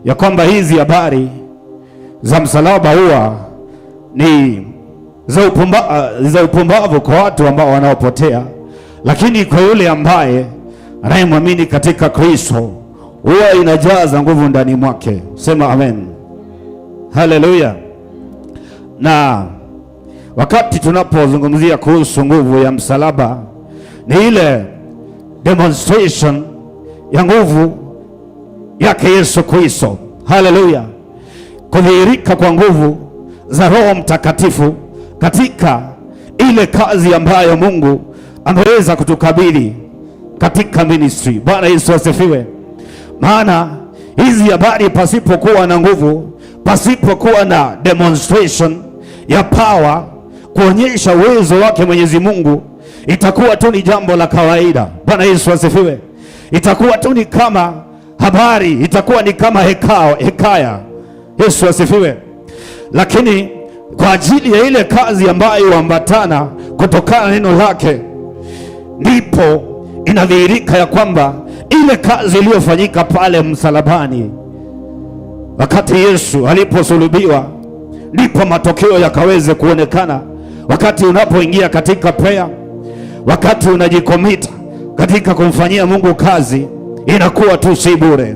ya kwamba hizi habari za msalaba huwa ni za upumbavu kwa watu ambao wanaopotea, lakini kwa yule ambaye anayemwamini katika Kristo huwa inajaza nguvu ndani mwake. Sema amen, haleluya. Na wakati tunapozungumzia kuhusu nguvu ya msalaba, ni ile demonstration ya nguvu yake Yesu Kristo, haleluya, kudhihirika kwa nguvu za Roho Mtakatifu katika ile kazi ambayo Mungu ameweza kutukabidhi katika ministry. Bwana Yesu asifiwe. Maana hizi habari pasipokuwa na nguvu, pasipokuwa na demonstration ya power kuonyesha uwezo wake Mwenyezi Mungu, itakuwa tu ni jambo la kawaida. Bwana Yesu asifiwe. Itakuwa tu ni kama habari, itakuwa ni kama hekaya. Yesu asifiwe. Lakini kwa ajili ya ile kazi ambayo huambatana kutokana na neno lake, ndipo inadhihirika ya kwamba ile kazi iliyofanyika pale msalabani wakati Yesu aliposulubiwa, ndipo matokeo yakaweze kuonekana. Wakati unapoingia katika prayer, wakati unajikomita katika kumfanyia Mungu kazi, inakuwa tu si bure.